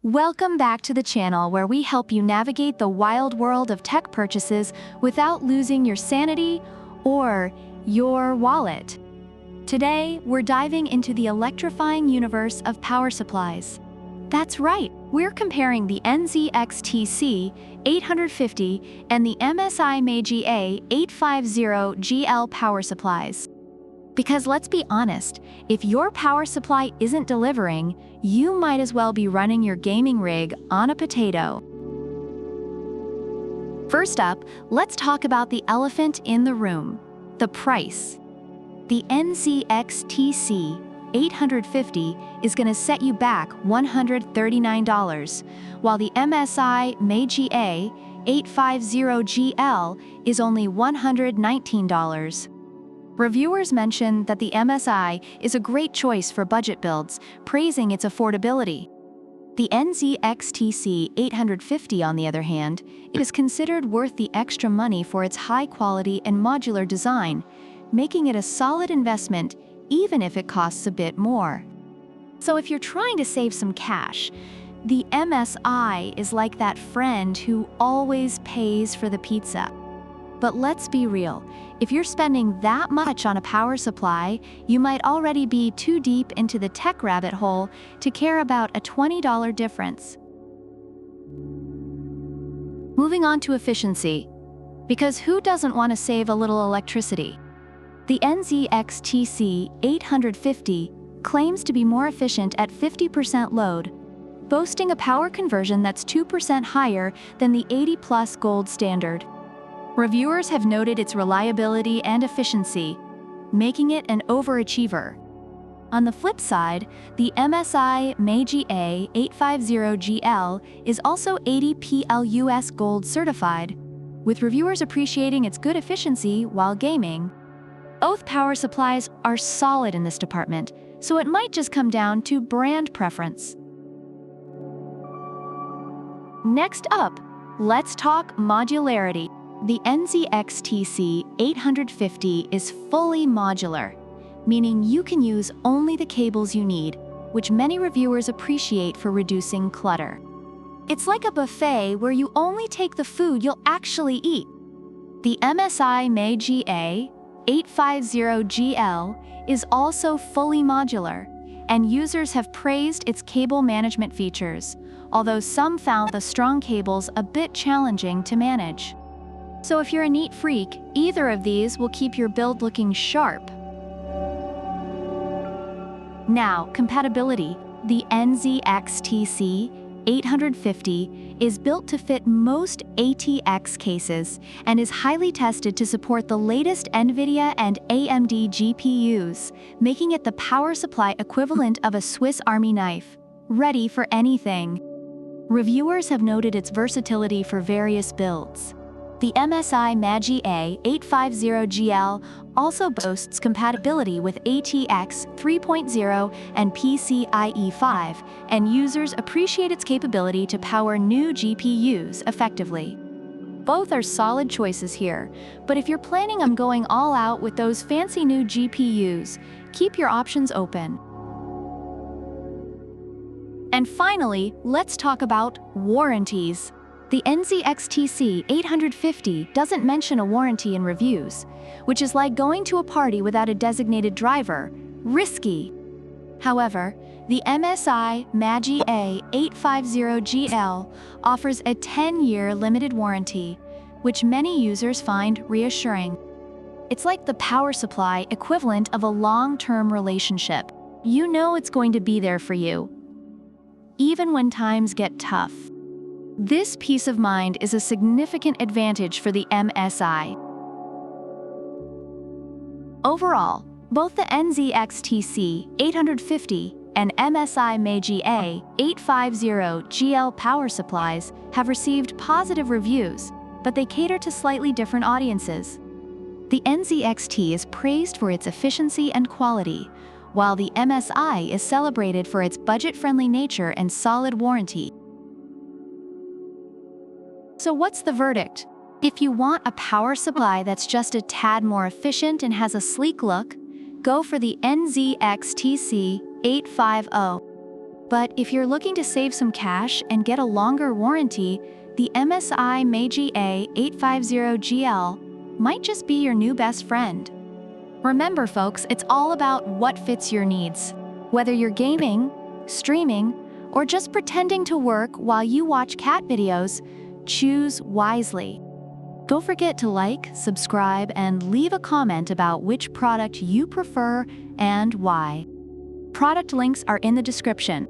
Welcome back to the channel where we help you navigate the wild world of tech purchases without losing your sanity or your wallet. Today, we're diving into the electrifying universe of power supplies. That's right, we're comparing the NZXT C850 and the MSI A850GL power supplies. Because let's be honest, if your power supply isn't delivering, you might as well be running your gaming rig on a potato. First up, let's talk about the elephant in the room, the price. The NZXT C850 is going to set you back $139, while the MSI A850GL is only $119. Reviewers mention that the MSI is a great choice for budget builds, praising its affordability. The NZXT C850, on the other hand, is considered worth the extra money for its high quality and modular design, making it a solid investment even if it costs a bit more. So if you're trying to save some cash, the MSI is like that friend who always pays for the pizza. But let's be real, if you're spending that much on a power supply, you might already be too deep into the tech rabbit hole to care about a $20 difference. Moving on to efficiency, because who doesn't want to save a little electricity? The NZXT C850 claims to be more efficient at 50% load, boasting a power conversion that's 2% higher than the 80+ gold standard. Reviewers have noted its reliability and efficiency, making it an overachiever. On the flip side, the MSI A850GL is also 80 PLUS Gold certified, with reviewers appreciating its good efficiency while gaming. Both power supplies are solid in this department, so it might just come down to brand preference. Next up, let's talk modularity. The NZXT C850 is fully modular, meaning you can use only the cables you need, which many reviewers appreciate for reducing clutter. It's like a buffet where you only take the food you'll actually eat. The MSI A850GL is also fully modular, and users have praised its cable management features, although some found the strong cables a bit challenging to manage. So if you're a neat freak, either of these will keep your build looking sharp. Now, compatibility. The NZXT C850 is built to fit most ATX cases and is highly tested to support the latest NVIDIA and AMD GPUs, making it the power supply equivalent of a Swiss Army knife, ready for anything. Reviewers have noted its versatility for various builds. The MSI A850GL also boasts compatibility with ATX 3.0 and PCIe 5, and users appreciate its capability to power new GPUs effectively. Both are solid choices here, but if you're planning on going all out with those fancy new GPUs, keep your options open. And finally, let's talk about warranties. The NZXT C850 doesn't mention a warranty in reviews, which is like going to a party without a designated driver. Risky. However, the MSI A850GL offers a 10-year limited warranty, which many users find reassuring. It's like the power supply equivalent of a long-term relationship. You know it's going to be there for you, even when times get tough. This peace of mind is a significant advantage for the MSI. Overall, both the NZXT C850 and MSI A850GL power supplies have received positive reviews, but they cater to slightly different audiences. The NZXT is praised for its efficiency and quality, while the MSI is celebrated for its budget-friendly nature and solid warranty. So what's the verdict? If you want a power supply that's just a tad more efficient and has a sleek look, go for the NZXT C850. But if you're looking to save some cash and get a longer warranty, the MSI Meiji A850GL might just be your new best friend. Remember folks, it's all about what fits your needs. Whether you're gaming, streaming, or just pretending to work while you watch cat videos, choose wisely. Don't forget to like, subscribe, and leave a comment about which product you prefer and why. Product links are in the description.